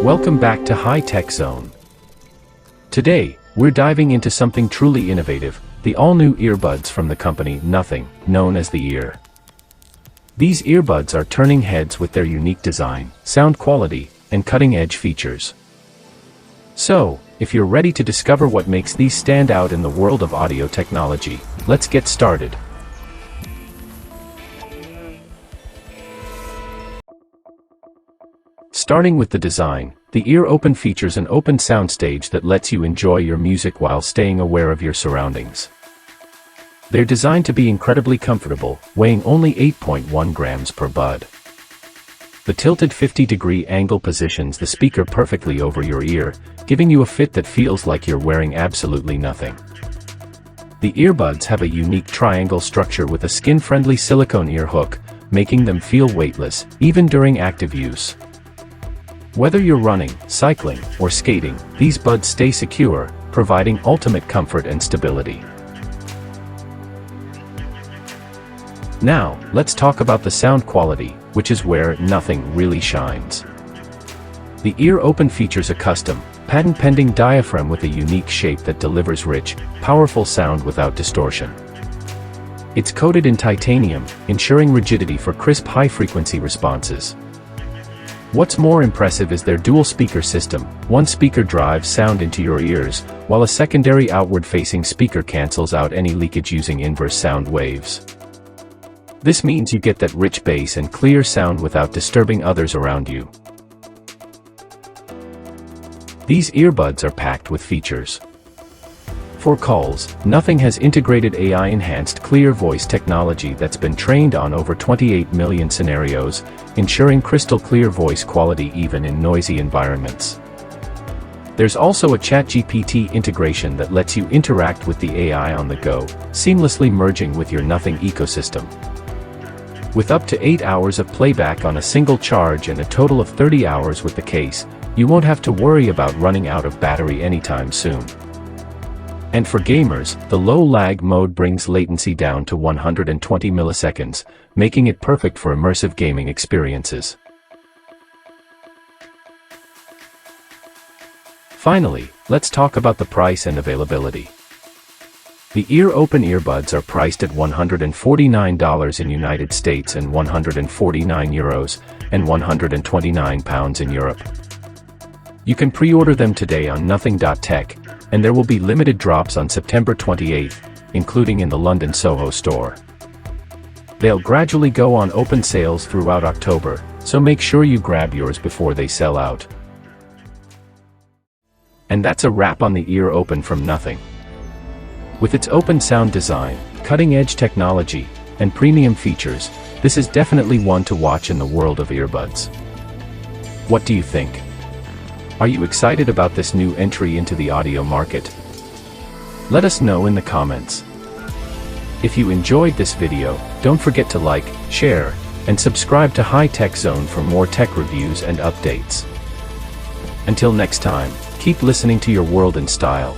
Welcome back to High Tech Zone. Today, we're diving into something truly innovative, the all-new earbuds from the company Nothing, known as the Ear. These earbuds are turning heads with their unique design, sound quality, and cutting-edge features. So, if you're ready to discover what makes these stand out in the world of audio technology, let's get started. Starting with the design, the Ear Open features an open soundstage that lets you enjoy your music while staying aware of your surroundings. They're designed to be incredibly comfortable, weighing only 8.1 grams per bud. The tilted 50-degree angle positions the speaker perfectly over your ear, giving you a fit that feels like you're wearing absolutely nothing. The earbuds have a unique triangle structure with a skin-friendly silicone ear hook, making them feel weightless, even during active use. Whether you're running, cycling, or skating, these buds stay secure, providing ultimate comfort and stability. Now, let's talk about the sound quality, which is where Nothing really shines. The Ear Open features a custom, patent-pending diaphragm with a unique shape that delivers rich, powerful sound without distortion. It's coated in titanium, ensuring rigidity for crisp high-frequency responses. What's more impressive is their dual-speaker system. One speaker drives sound into your ears, while a secondary outward-facing speaker cancels out any leakage using inverse sound waves. This means you get that rich bass and clear sound without disturbing others around you. These earbuds are packed with features. For calls, Nothing has integrated AI-enhanced clear voice technology that's been trained on over 28 million scenarios, ensuring crystal clear voice quality even in noisy environments. There's also a ChatGPT integration that lets you interact with the AI on the go, seamlessly merging with your Nothing ecosystem. With up to 8 hours of playback on a single charge and a total of 30 hours with the case, you won't have to worry about running out of battery anytime soon. And for gamers, the low-lag mode brings latency down to 120 milliseconds, making it perfect for immersive gaming experiences. Finally, let's talk about the price and availability. The Ear Open earbuds are priced at $149 in United States and €149 and £129 in Europe. You can pre-order them today on nothing.tech, and there will be limited drops on September 28th, including in the London Soho store. They'll gradually go on open sales throughout October, so make sure you grab yours before they sell out. And that's a wrap on the Ear Open from Nothing. With its open sound design, cutting-edge technology, and premium features, this is definitely one to watch in the world of earbuds. What do you think? Are you excited about this new entry into the audio market? Let us know in the comments. If you enjoyed this video, don't forget to like, share, and subscribe to High Tech Zone for more tech reviews and updates. Until next time, keep listening to your world in style.